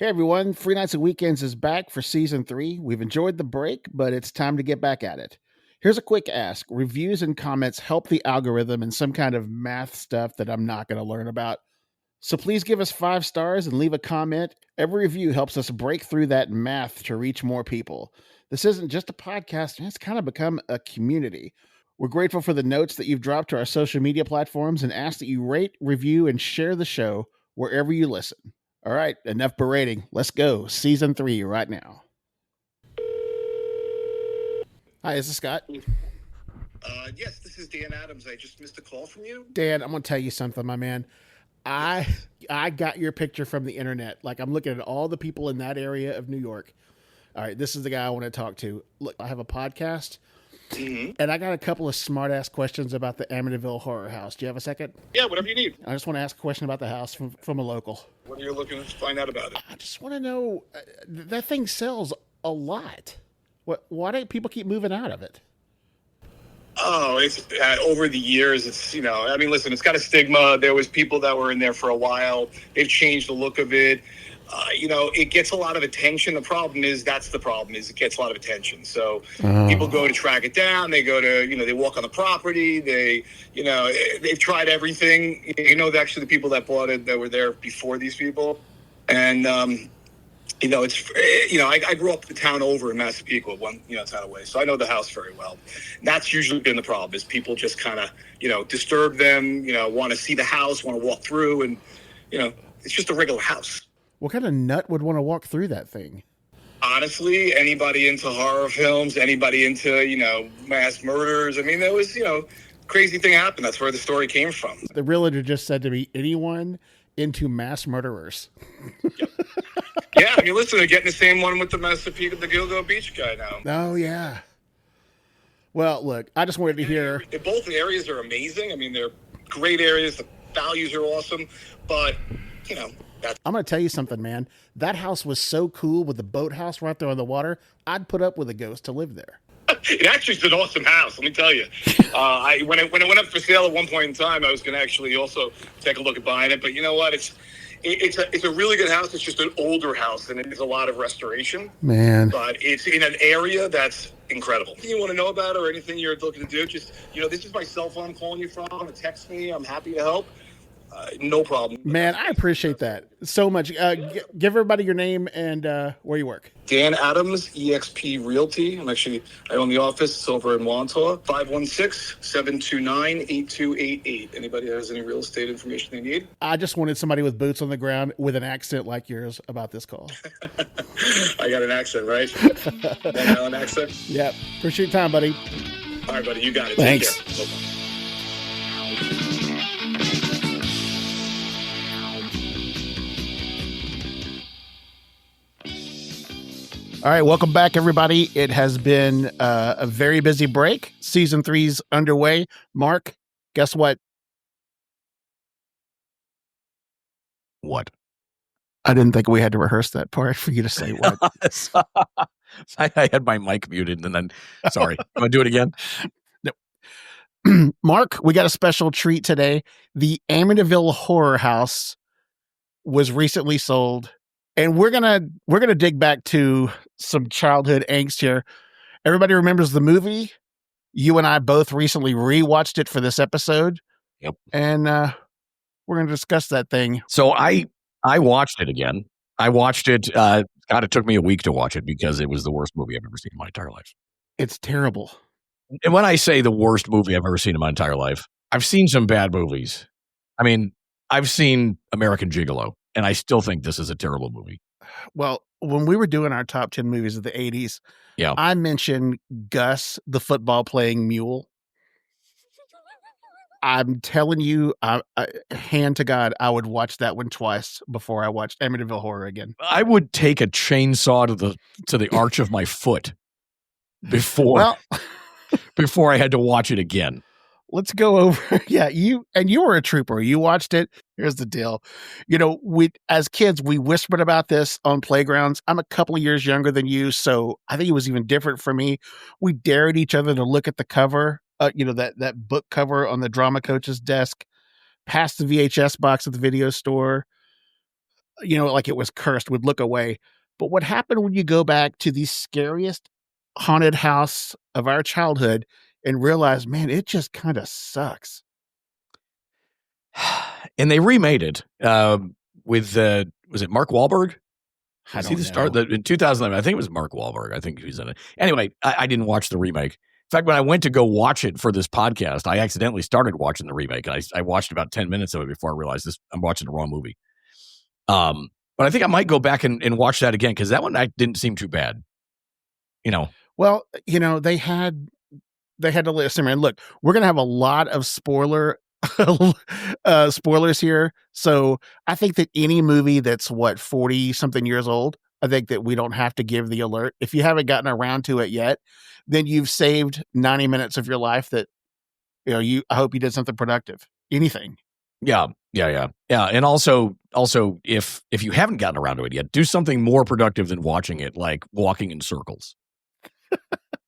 Hey everyone, Free Nights and Weekends is back for season 3. We've enjoyed the break, but it's time to get back at it. Here's a quick ask. Reviews and comments help the algorithm in some kind of math stuff that I'm not going to learn about. So please give us 5 stars and leave a comment. Every review helps us break through that math to reach more people. This isn't just a podcast, it's kind of become a community. We're grateful for the notes that you've dropped to our social media platforms and ask that you rate, review, and share the show wherever you listen. All right, enough berating. Let's go. Season 3 right now. Hi, this is Scott. Yes, this is Dan Adams. I just missed a call from you. Dan, I'm going to tell you something, my man. I got your picture from the internet. Like, I'm looking at all the people in that area of New York. All right, this is the guy I want to talk to. Look, I have a podcast, and I got a couple of smart-ass questions about the Amityville Horror House. Do you have a second? Yeah, whatever you need. I just want to ask a question about the house from a local. What are you looking to find out about it? I just want to know, that thing sells a lot. Why do people keep moving out of it? Oh, it's over the years. It's, I mean, listen, it's got a stigma. There was people that were in there for a while. They've changed the look of it. It gets a lot of attention. The problem is, it gets a lot of attention. So people go to track it down. They go to, they walk on the property. They've tried everything. Actually the people that bought it that were there before these people. And, I grew up the town over in Massapequa, one, town away. So I know the house very well. And that's usually been the problem, is people just kind of, disturb them, want to see the house, want to walk through. And, it's just a regular house. What kind of nut would want to walk through that thing? Honestly, anybody into horror films, anybody into, mass murders. I mean, there was, crazy thing happened. That's where the story came from. The realtor just said to me, anyone into mass murderers. Yep. Yeah, I mean, listen, they're getting the same one with the Massapequa, the Gilgo Beach guy now. Oh, yeah. Well, look, I just wanted to hear. Both areas are amazing. I mean, they're great areas. The values are awesome. But, I'm going to tell you something, man. That house was so cool with the boathouse right there on the water. I'd put up with a ghost to live there. It actually is an awesome house, let me tell you. When it went up for sale at one point in time, I was going to actually also take a look at buying it. But you know what? It's a really good house. It's just an older house, and it needs a lot of restoration. Man. But it's in an area that's incredible. Anything you want to know about or anything you're looking to do, just, this is my cell phone I'm calling you from. Text me. I'm happy to help. No problem. Man, I appreciate that so much. Give everybody your name and where you work. Dan Adams, EXP Realty. I own the office. It's over in Wantaw. 516-729-8288. Anybody has any real estate information they need? I just wanted somebody with boots on the ground with an accent like yours about this call. I got an accent, right? Long Island accent? Yep. Appreciate your time, buddy. All right, buddy. You got it. Thanks. Take care. Bye-bye. All right, welcome back, everybody. It has been a very busy break. Season 3's underway. Marc, guess what? What? I didn't think we had to rehearse that part for you to say what. I had my mic muted, and then, sorry. You want to do it again? No. Marc, we got a special treat today. The Amityville Horror House was recently sold. And we're gonna dig back to some childhood angst here. Everybody remembers the movie. You and I both recently rewatched it for this episode. Yep. And we're gonna discuss that thing. So I watched it again. I watched it. God, it took me a week to watch it because it was the worst movie I've ever seen in my entire life. It's terrible. And when I say the worst movie I've ever seen in my entire life, I've seen some bad movies. I mean, I've seen American Gigolo. And I still think this is a terrible movie. Well, when we were doing our top 10 movies of the 80s, yeah, I mentioned Gus, the football playing mule. I'm telling you, hand to God, I would watch that one twice before I watched Amityville Horror again. I would take a chainsaw to the arch of my foot before I had to watch it again. Let's go over. Yeah, you were a trooper. You watched it. Here's the deal. We as kids, we whispered about this on playgrounds. I'm a couple of years younger than you, so I think it was even different for me. We dared each other to look at the cover, that book cover on the drama coach's desk, past the VHS box at the video store. like it was cursed, would look away. But what happened when you go back to the scariest haunted house of our childhood and realize, man, it just kind of sucks. And they remade it with was it Mark Wahlberg? I Was he don't the star know. in 2011? I think it was Mark Wahlberg. I think he was in it. Anyway, I didn't watch the remake. In fact, when I went to go watch it for this podcast, I accidentally started watching the remake. And I watched about 10 minutes of it before I realized I'm watching the wrong movie. But I think I might go back and watch that again because that one didn't seem too bad. Well, they had to listen, man. Look, we're gonna have a lot of spoilers here. So I think that any movie that's 40 something years old, I think that we don't have to give the alert. If you haven't gotten around to it yet, then you've saved 90 minutes of your life that, I hope you did something productive. Anything. Yeah. And also if you haven't gotten around to it yet, do something more productive than watching it, like walking in circles.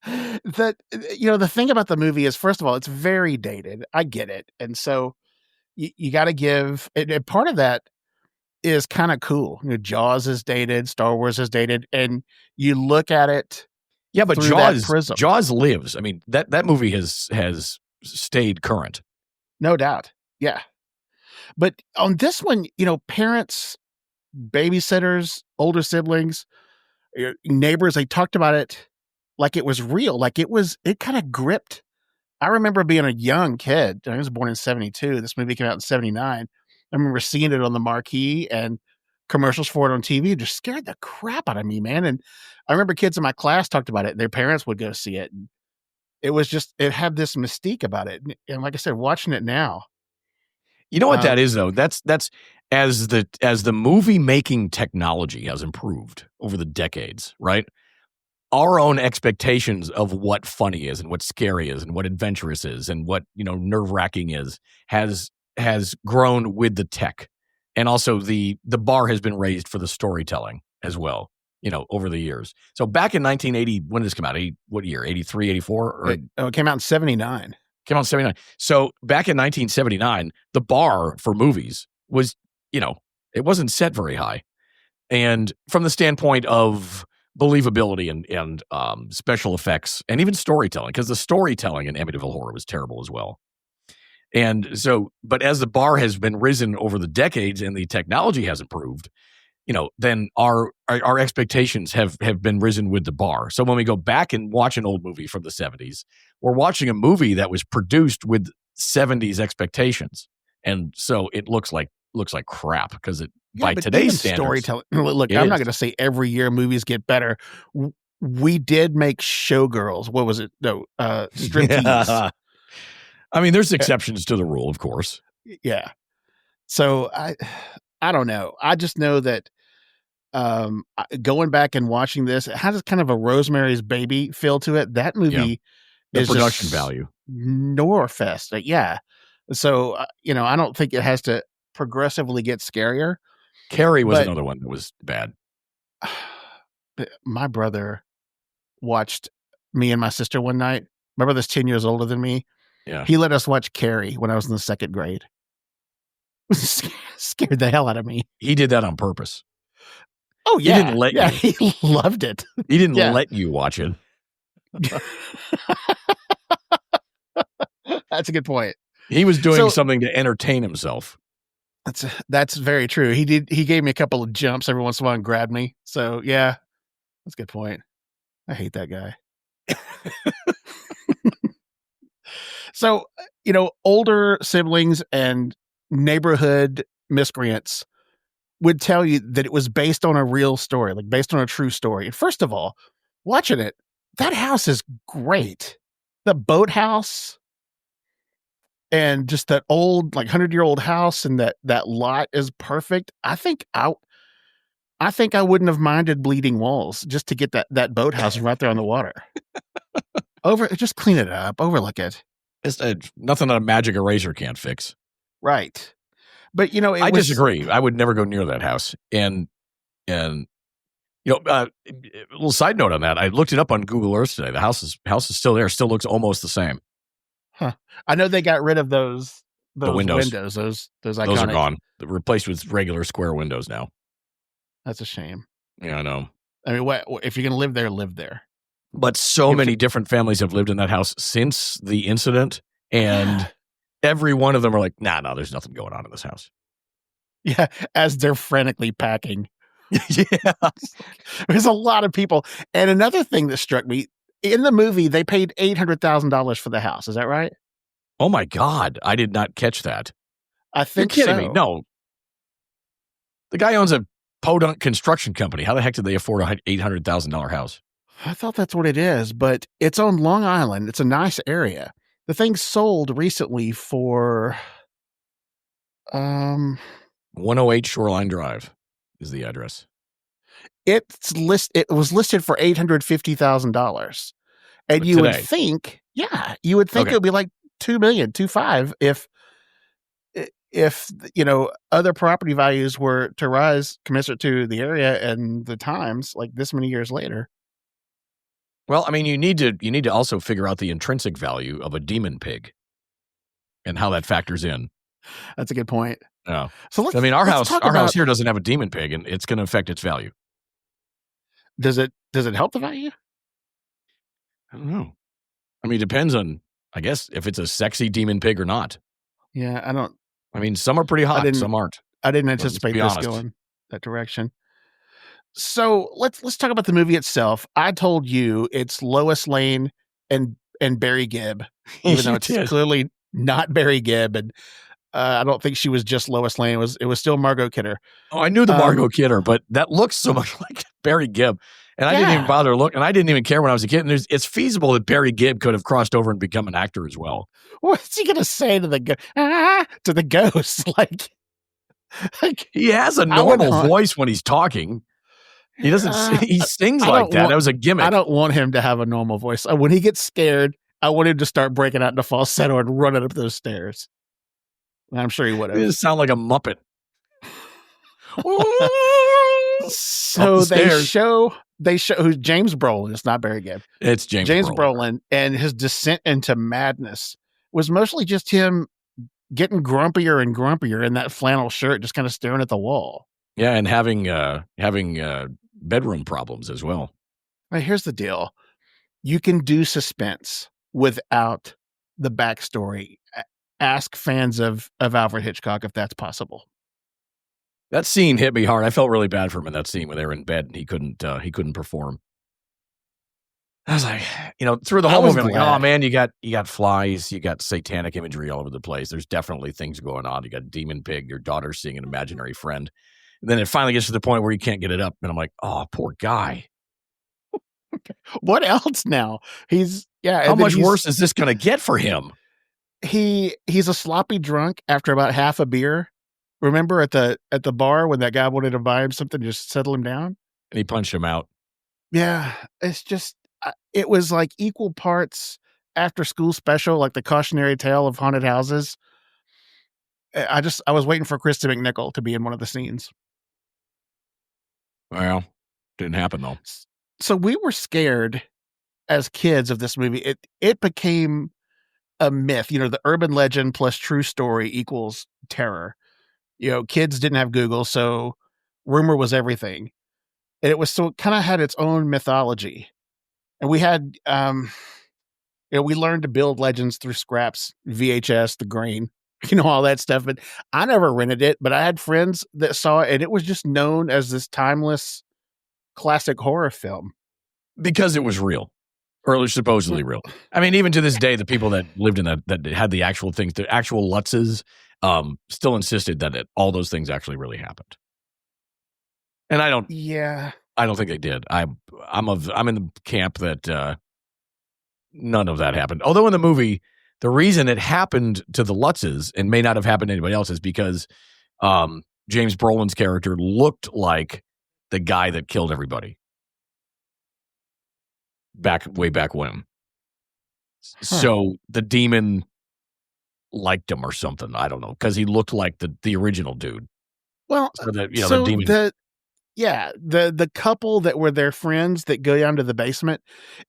The thing about the movie is, first of all, it's very dated. I get it. And so you got to give, and part of that is kind of cool. Jaws is dated, Star Wars is dated, and you look at it. Yeah, but Jaws lives. I mean, that movie has stayed current. No doubt. Yeah. But on this one, parents, babysitters, older siblings, neighbors, they talked about it like it was real, like it kind of gripped. I remember being a young kid. I was born in 72. This movie came out in 79. I remember seeing it on the marquee and commercials for it on TV. It just scared the crap out of me, man. And I remember kids in my class talked about it. Their parents would go see it. And it had this mystique about it. And like I said, watching it now. You know what that is, though? That's as the movie making technology has improved over the decades, right? Our own expectations of what funny is and what scary is and what adventurous is and what, nerve-wracking is has grown with the tech. And also the bar has been raised for the storytelling as well, over the years. So back in 1980, when did this come out? What year? 83, 84? It came out in 79. Came out in 79. So back in 1979, the bar for movies was, it wasn't set very high. And from the standpoint of believability and special effects and even storytelling, because the storytelling in Amityville Horror was terrible as well. And so, but as the bar has been risen over the decades and the technology has improved, then our expectations have been risen with the bar. So when we go back and watch an old movie from the 70s, we're watching a movie that was produced with 70s expectations. And so it looks like crap because by today's standards, storytelling. Look, I'm not going to say every year movies get better. We did make Showgirls. What was it? No, Striptease. Yeah. I mean, there's exceptions to the rule, of course. Yeah. So I don't know. I just know that going back and watching this, it has kind of a Rosemary's Baby feel to it. That movie the is production value. Norfest. Yeah. So, I don't think it has to progressively get scarier. Carrie was another one that was bad. My brother watched me and my sister one night. My brother's 10 years older than me. Yeah. He let us watch Carrie when I was in the second grade. Scared the hell out of me. He did that on purpose. Oh, yeah. He didn't let you. He loved it. He didn't let you watch it. That's a good point. He was doing something to entertain himself. That's very true. He gave me a couple of jumps every once in a while and grabbed me. So yeah, that's a good point. I hate that guy. So, older siblings and neighborhood miscreants would tell you that it was based on a real story, like based on a true story. And first of all, watching it, that house is great. The boathouse and just that old, 100-year-old house and that lot is perfect. I think I wouldn't have minded bleeding walls just to get that boathouse right there on the water. Just clean it up, overlook it. It's nothing that a magic eraser can't fix. Right. But, I disagree. I would never go near that house. And a little side note on that. I looked it up on Google Earth today. The house is still there. Still looks almost the same. Huh. I know they got rid of those the windows. Those iconic. Those are gone. They're replaced with regular square windows now. That's a shame. Yeah, I know. I mean, what if you're going to live there, live there. But so If many you- different families have lived in that house since the incident, and every one of them are like, no, there's nothing going on in this house. Yeah, as they're frantically packing. Yeah. There's a lot of people. And another thing that struck me, in the movie, they paid $800,000 for the house. Is that right? Oh my God. I did not catch that. I think You're kidding so. me. No. The guy owns a podunk construction company. How the heck did they afford a $800,000 house? I thought that's what it is, but it's on Long Island. It's a nice area. The thing sold recently for 108 Shoreline Drive is the address. It was listed for $850,000. And you would think, it would be like 2 million, 2.5 if other property values were to rise commensurate to the area and the times like this many years later. Well, I mean, you need to also figure out the intrinsic value of a demon pig and how that factors in. That's a good point. Yeah. So our house here doesn't have a demon pig, and it's going to affect its value. Does it help the value? I don't know. I mean, it depends on, I guess, if it's a sexy demon pig or not. Yeah, I don't. I mean, some are pretty hot, some aren't. I didn't anticipate this going that direction. So let's talk about the movie itself. I told you it's Lois Lane and Barry Gibb, even though it's clearly not Barry Gibb, and I don't think she was just Lois Lane. It was still Margot Kidder. Oh, I knew the Margot Kidder, but that looks so much like Barry Gibb, and I didn't even bother to look, and I didn't even care when I was a kid. And it's feasible that Barry Gibb could have crossed over and become an actor as well. What's he gonna say to the ghost? Like he has a normal voice when he's talking. He doesn't. He sings like that. That was a gimmick. I don't want him to have a normal voice. When he gets scared, I want him to start breaking out into falsetto and running up those stairs. I'm sure he would have. He sound like a Muppet. So they show who's James Brolin. It's not Barry Gibb. It's James Brolin, and his descent into madness was mostly just him getting grumpier and grumpier in that flannel shirt, just kind of staring at the wall. Yeah, and having bedroom problems as well. Right, here's the deal. You can do suspense without the backstory. Ask fans of Alfred Hitchcock if that's possible. That scene hit me hard. I felt really bad for him in that scene when they were in bed and he couldn't perform. I was like, through the whole movie, like, oh man, you got flies, you got satanic imagery all over the place. There's definitely things going on. You got a demon pig, your daughter's seeing an imaginary friend. And then it finally gets to the point where you can't get it up. And I'm like, oh, poor guy. What else now? How much worse is this going to get for him? He's a sloppy drunk after about half a beer. Remember at the bar when that guy wanted to buy him something, just settle him down? And he punched him out. Yeah. It's just, it was like equal parts after school special, like the cautionary tale of haunted houses. I was waiting for Krista McNichol to be in one of the scenes. Well, didn't happen though. So we were scared as kids of this movie. It became a myth, the urban legend plus true story equals terror. Kids didn't have Google, so rumor was everything. And it kind of had its own mythology. And we had, we learned to build legends through scraps, VHS, the grain, all that stuff. But I never rented it, but I had friends that saw it, and it was just known as this timeless classic horror film. Because it was real. Or it was supposedly real. I mean, even to this day, the people that lived in that had the actual things, the actual Lutzes, still insisted that all those things actually really happened. And I don't think they did. I'm in the camp that none of that happened. Although in the movie, the reason it happened to the Lutzes and may not have happened to anybody else is because James Brolin's character looked like the guy that killed everybody. Way back when. So the demon liked him or something. I don't know. Because he looked like the original dude. Well, so the demon. The couple that were their friends that go down to the basement,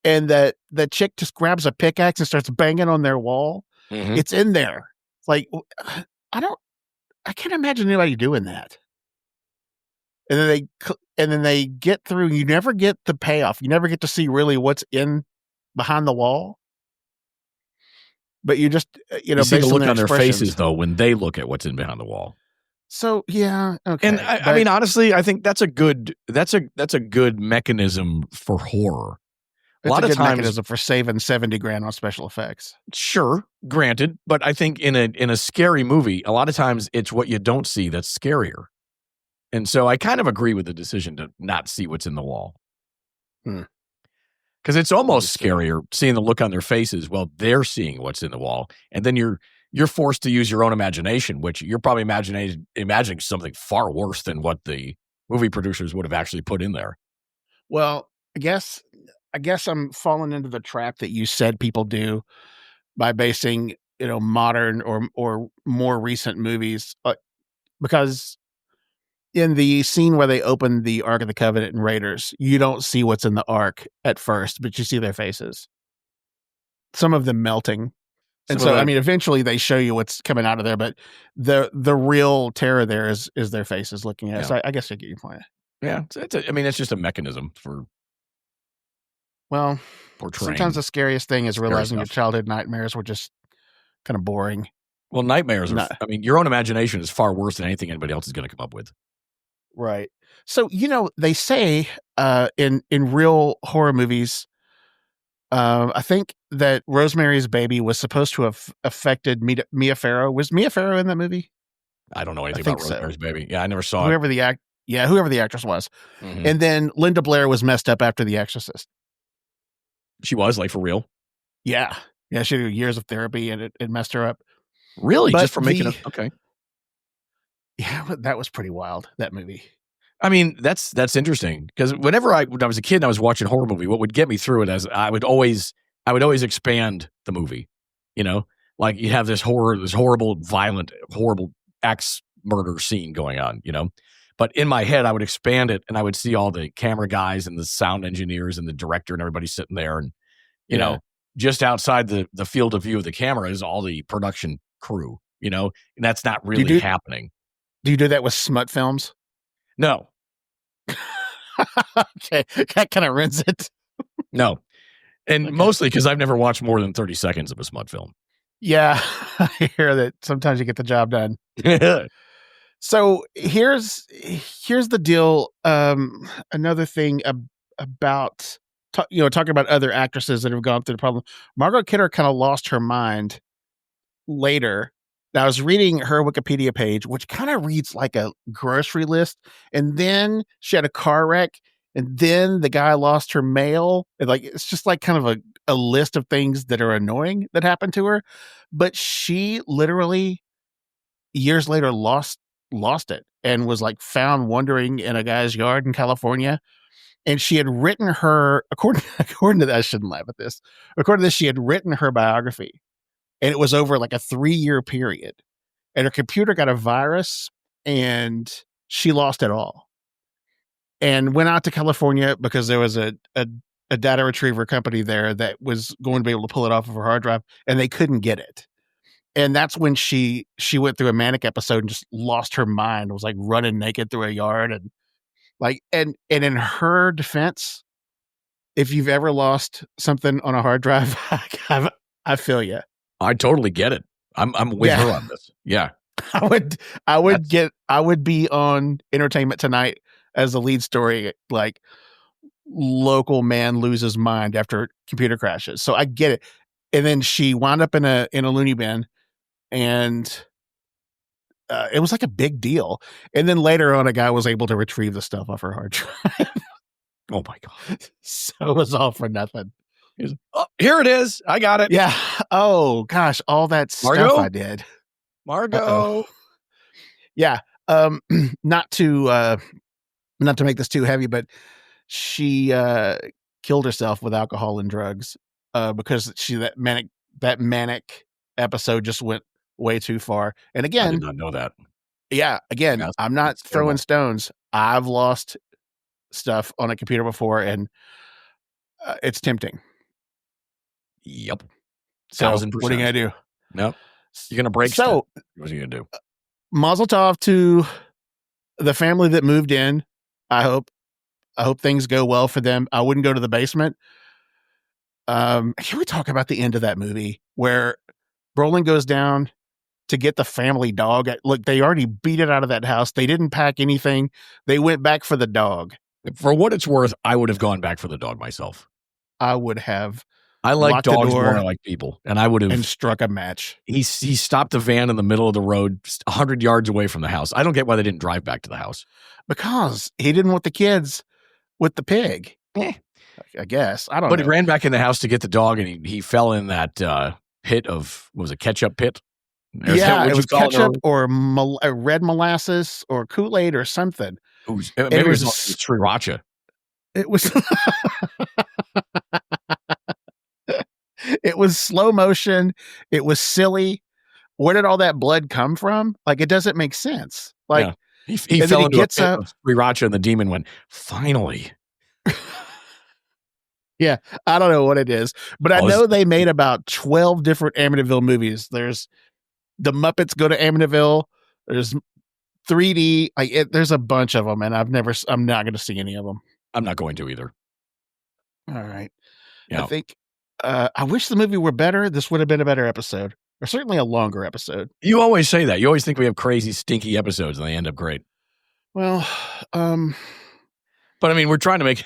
and the chick just grabs a pickaxe and starts banging on their wall. Mm-hmm. It's in there. It's like, I can't imagine anybody doing that. And then and then they get through. You never get the payoff. You never get to see really what's in behind the wall. But you just, You see the based look their on their expressions. faces though when they look at what's in behind the wall. So yeah, okay. And I mean, honestly, I think that's a good mechanism for horror. A lot of times, mechanism for saving $70,000 on special effects. Sure, granted, but I think in a scary movie, a lot of times it's what you don't see that's scarier. And so I kind of agree with the decision to not see what's in the wall. Because it's almost scarier seeing the look on their faces while they're seeing what's in the wall. And then you're forced to use your own imagination, which you're probably imagining something far worse than what the movie producers would have actually put in there. Well, I guess I'm falling into the trap that you said people do by basing, modern or more recent movies, because in the scene where they open the Ark of the Covenant and Raiders, you don't see what's in the Ark at first, but you see their faces. Some of them melting. And so, I mean, eventually they show you what's coming out of there, but the real terror there is their faces looking at it. So I guess I get your point. Yeah. It's just a mechanism for portraying. Sometimes the scariest thing is realizing your childhood nightmares were just kind of boring. Well, nightmares are, your own imagination is far worse than anything anybody else is going to come up with. Right. So, they say in real horror movies, I think that Rosemary's Baby was supposed to have affected Mia Farrow. Was Mia Farrow in that movie? I don't know anything about Rosemary's Baby. Yeah, I never saw whoever the actress was. Mm-hmm. And then Linda Blair was messed up after The Exorcist. She was, like, for real? Yeah. Yeah, she did years of therapy and it messed her up. Really? Just for making it? Okay. Yeah, that was pretty wild, that movie. I mean, that's interesting because when I was a kid and I was watching a horror movie, what would get me through it is I would always expand the movie, like you have this horrible, violent, horrible axe murder scene going on, but in my head, I would expand it and I would see all the camera guys and the sound engineers and the director and everybody sitting there. And, just outside the field of view of the camera is all the production crew, and that's not really happening. Do you do that with smut films? No. Okay, that kind of ruins it. No. And mostly because I've never watched more than 30 seconds of a smut film. Yeah, I hear that sometimes you get the job done. So here's the deal. Another thing about talking about other actresses that have gone through the problem. Margot Kidder kind of lost her mind later. Now, I was reading her Wikipedia page, which kind of reads like a grocery list. And then she had a car wreck. And then the guy lost her mail. And it's just like kind of a list of things that are annoying that happened to her. But she literally, years later, lost it and was found wandering in a guy's yard in California. And she had written her, according to that, I shouldn't laugh at this. According to this, she had written her biography. And it was over a 3-year period. And her computer got a virus and she lost it all. And went out to California because there was a data retriever company there that was going to be able to pull it off of her hard drive, and they couldn't get it. And that's when she went through a manic episode and just lost her mind. Was running naked through a yard and and in her defense, if you've ever lost something on a hard drive, I feel you. I totally get it. I'm with her on this. Yeah. I would be on Entertainment Tonight as the lead story, local man loses mind after computer crashes. So I get it. And then she wound up in a loony bin, and it was a big deal. And then later on, a guy was able to retrieve the stuff off her hard drive. Oh my God. So it was all for nothing. Oh, here it is. I got it. Yeah. Oh gosh, all that stuff I did. Margot. Uh-oh. Yeah. Not to make this too heavy, but she killed herself with alcohol and drugs because that manic episode just went way too far. And again, I did not know that. Yeah. Again, I'm not throwing stones. I've lost stuff on a computer before, and it's tempting. Yep. So 1,000%. What are you going to do? Nope. You're going to break stuff. What are you going to do? Mazel tov to the family that moved in, I hope. I hope things go well for them. I wouldn't go to the basement. Can we talk about the end of that movie where Brolin goes down to get the family dog? Look, they already beat it out of that house. They didn't pack anything. They went back for the dog. For what it's worth, I would have gone back for the dog myself. I would have. I like dogs more than I like people, and I would have and struck a match. He stopped the van in the middle of the road, 100 yards away from the house. I don't get why they didn't drive back to the house. Because he didn't want the kids with the pig. I guess. I don't know. But he ran back in the house to get the dog, and he fell in that pit of, what was it, ketchup pit? Yeah, it was ketchup or red molasses or Kool-Aid or something. Maybe it was sriracha. It was it was slow motion. It was silly. Where did all that blood come from? Like, it doesn't make sense. Like, yeah. He fell into a pit of sriracha, and the demon went, finally. Yeah, I don't know what it is, but I know they made about 12 different Amityville movies. There's the Muppets Go to Amityville. There's 3D. There's a bunch of them, and I'm not going to see any of them. I'm not going to either. All right. Yeah. I think I wish the movie were better. This would have been a better episode, or certainly a longer episode. You always say that. You always think we have crazy, stinky episodes, and they end up great. Well, but I mean, we're trying to make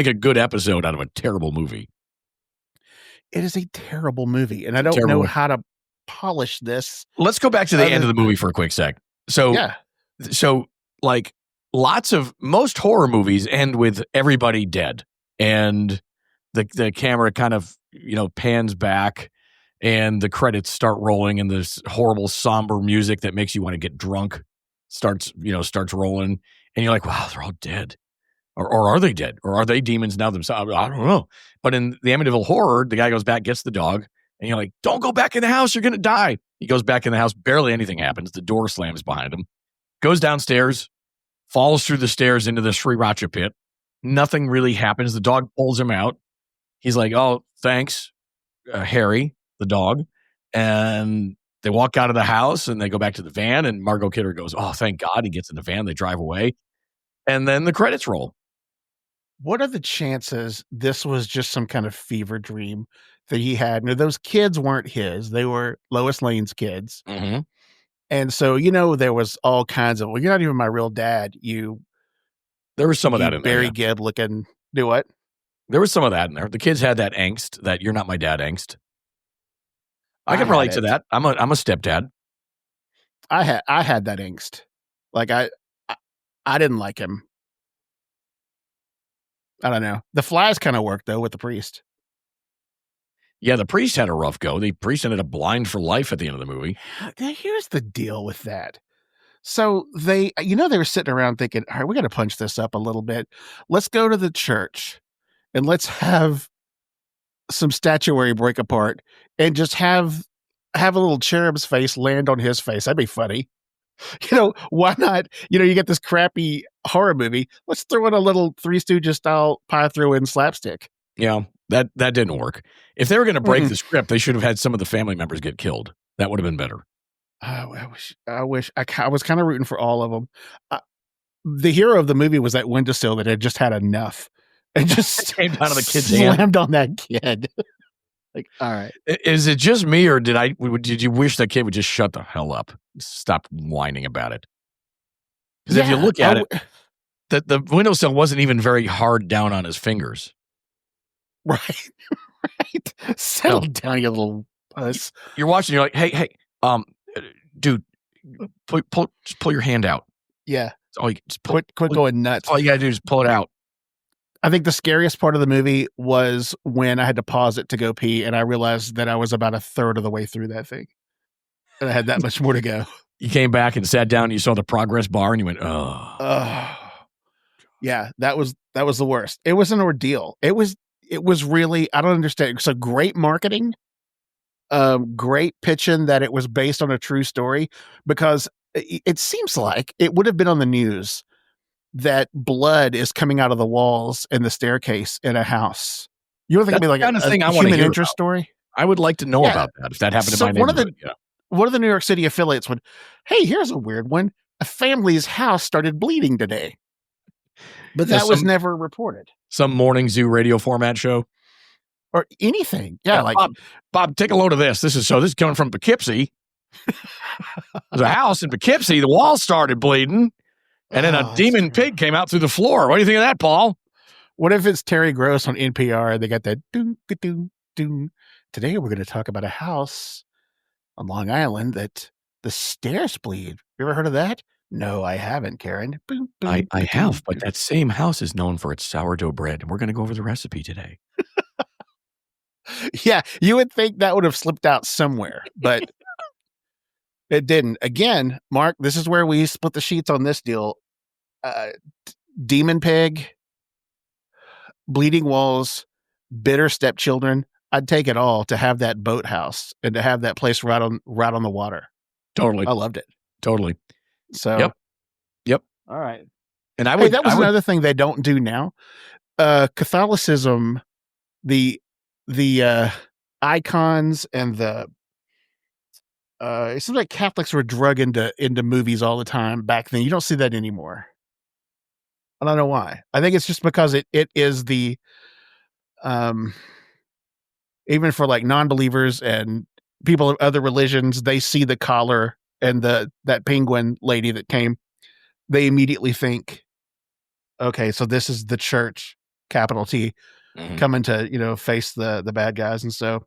a good episode out of a terrible movie. It is a terrible movie, and I don't know how to polish this. Let's go back to the end of the movie for a quick sec. So, like most horror movies end with everybody dead, and the camera kind of pans back, and the credits start rolling, and this horrible somber music that makes you want to get drunk starts rolling, and you're like, wow, they're all dead. Or are they dead? Or are they demons now themselves? I don't know. But in the Amityville Horror, the guy goes back, gets the dog, and you're like, don't go back in the house. You're going to die. He goes back in the house. Barely anything happens. The door slams behind him. Goes downstairs, falls through the stairs into the sriracha pit. Nothing really happens. The dog pulls him out. He's like, oh, thanks, Harry, the dog. And they walk out of the house, and they go back to the van, and Margot Kidder goes, oh, thank God. He gets in the van. They drive away. And then the credits roll. What are the chances this was just some kind of fever dream that he had? Now, those kids weren't his. They were Lois Lane's kids. Mm-hmm. And so, there was all kinds of, well, you're not even my real dad. There was some of that in there. Barry Gibb looking, do what? There was some of that in there. The kids had that angst, that you're not my dad angst. I can relate to that. I'm a stepdad. I had that angst. Like, I didn't like him. I don't know. The Flies kind of worked, though, with the priest. Yeah, the priest had a rough go. The priest ended up blind for life at the end of the movie. Now, here's the deal with that. So they were sitting around thinking, all right, we got to punch this up a little bit. Let's go to the church and let's have some statuary break apart and just have a little cherub's face land on his face. That'd be funny. Why not? You get this crappy horror movie. Let's throw in a little Three Stooges style pie throw in slapstick. Yeah, that didn't work. If they were going to break the script, they should have had some of the family members get killed. That would have been better. I wish I was kind of rooting for all of them. The hero of the movie was that windowsill that had just had enough and just came down on the kid's slammed hand. On that kid. Like, all right. Is it just me, or did you wish that kid would just shut the hell up? Stop whining about it. Because if you look at it, the windowsill wasn't even very hard down on his fingers. Right. Settle down, you little puss. You're watching, you're like, hey, dude, just pull your hand out. Yeah. Quit going nuts. All you gotta do is pull it out. I think the scariest part of the movie was when I had to pause it to go pee, and I realized that I was about a third of the way through that thing. And I had that much more to go. You came back and sat down, and you saw the progress bar, and you went, oh. Yeah, that was the worst. It was an ordeal. It was really, I don't understand. So great marketing, great pitching that it was based on a true story, because it seems like it would have been on the news that blood is coming out of the walls in the staircase in a house. You don't think it'd be like kind of thing I human hear interest about. story? I would like to know about that if that happened in my neighborhood. One of the New York City affiliates would, hey, here's a weird one. A family's house started bleeding today. But that was never reported. Some morning zoo radio format show. Or anything. Yeah, like Bob, take a load of this. This is coming from Poughkeepsie. There's a house in Poughkeepsie. The wall started bleeding. And then a demon pig came out through the floor. What do you think of that, Paul? What if it's Terry Gross on NPR? They got that doom, doom, doom. Today we're going to talk about a house on Long Island that the stairs bleed. You ever heard of that? No, I haven't, Karen. Boom, boom, I have, but that same house is known for its sourdough bread, and we're going to go over the recipe today. Yeah, you would think that would have slipped out somewhere, but it didn't. Again, Mark, this is where we split the sheets on this deal. Demon pig, bleeding walls, bitter stepchildren. I'd take it all to have that boathouse and to have that place right on the water. Totally. I loved it. Totally. So, yep. All right. And that was another thing they don't do now. Catholicism, the icons and the it seems like Catholics were drug into movies all the time back then. You don't see that anymore. I don't know why. I think it's just because it is the even for like non-believers and people of other religions, they see the collar and that penguin lady that came, they immediately think, okay, so this is the church, capital T, coming to, face the bad guys. And so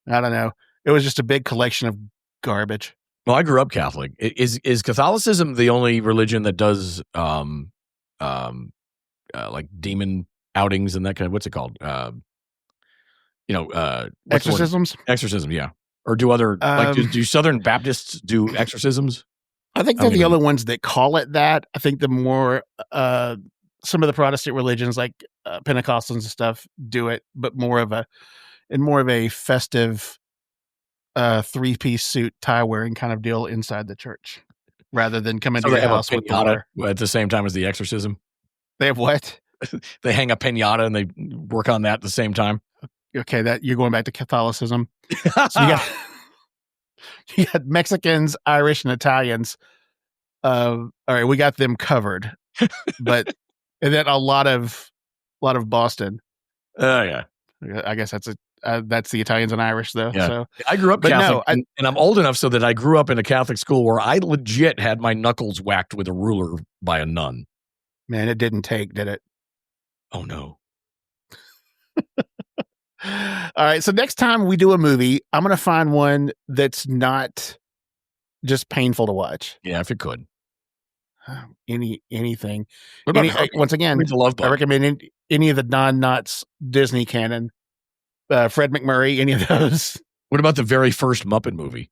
I don't know. It was just a big collection of garbage. Well, I grew up Catholic. Is Catholicism the only religion that does like demon outings and that kind of, what's it called? Exorcisms? Exorcism, yeah. Or do other do Southern Baptists do exorcisms? I think they're the only ones that call it that. I think the more some of the Protestant religions like Pentecostals and stuff do it, but more of a festive 3-piece suit, tie wearing kind of deal inside the church, rather than coming to the house with water at the same time as the exorcism. They have what? They hang a pinata and they work on that at the same time. Okay, that you're going back to Catholicism. So you got Mexicans, Irish, and Italians. All right, we got them covered, and then a lot of Boston. Oh yeah, I guess that's the Italians and Irish though. Yeah. So I grew up Catholic, and I'm old enough so that I grew up in a Catholic school where I legit had my knuckles whacked with a ruler by a nun. Man, it didn't take, did it? Oh no. All right, so next time we do a movie, I'm going to find one that's not just painful to watch. Yeah, if it could. Anything. Once again, I recommend any of the non-Knots Disney canon. Fred McMurray, any of those. What about the very first Muppet movie?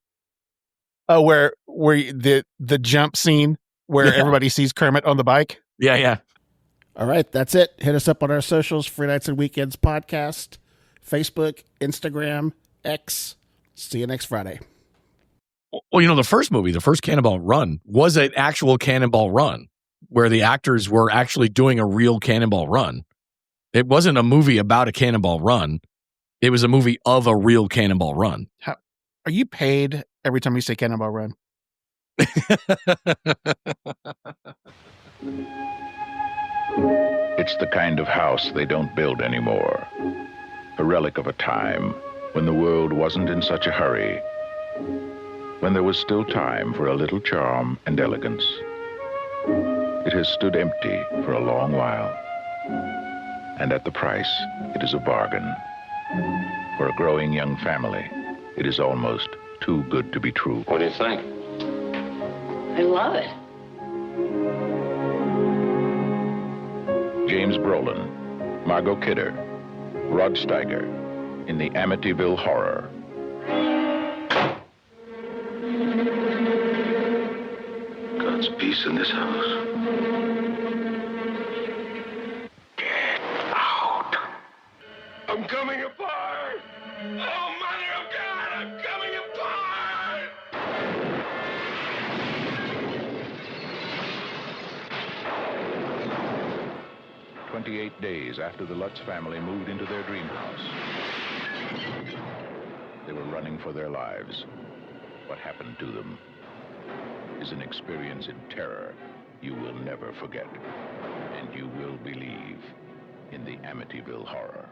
Oh, where the jump scene where everybody sees Kermit on the bike? Yeah. All right, that's it. Hit us up on our socials, Free Nights and Weekends Podcast, Facebook, Instagram, X. See you next Friday. Well, the first movie, the first Cannonball Run, was an actual Cannonball Run where the actors were actually doing a real Cannonball Run. It wasn't a movie about a Cannonball Run. It was a movie of a real Cannonball Run. Are you paid every time you say Cannonball Run? It's the kind of house they don't build anymore. A relic of a time when the world wasn't in such a hurry, when there was still time for a little charm and elegance. It has stood empty for a long while, and at the price, it is a bargain. For a growing young family, it is almost too good to be true. What do you think? I love it. James Brolin, Margot Kidder, Rod Steiger in the Amityville Horror. God's peace in this house. Get out! I'm coming apart! Oh, Mother of God, I'm coming apart! 28 days after the Lutz family moved into their dream house, they were running for their lives. What happened to them is an experience in terror you will never forget. and you will believe in the Amityville Horror.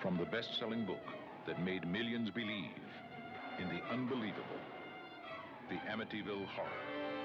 From the best-selling book that made millions believe in the unbelievable, the Amityville Horror.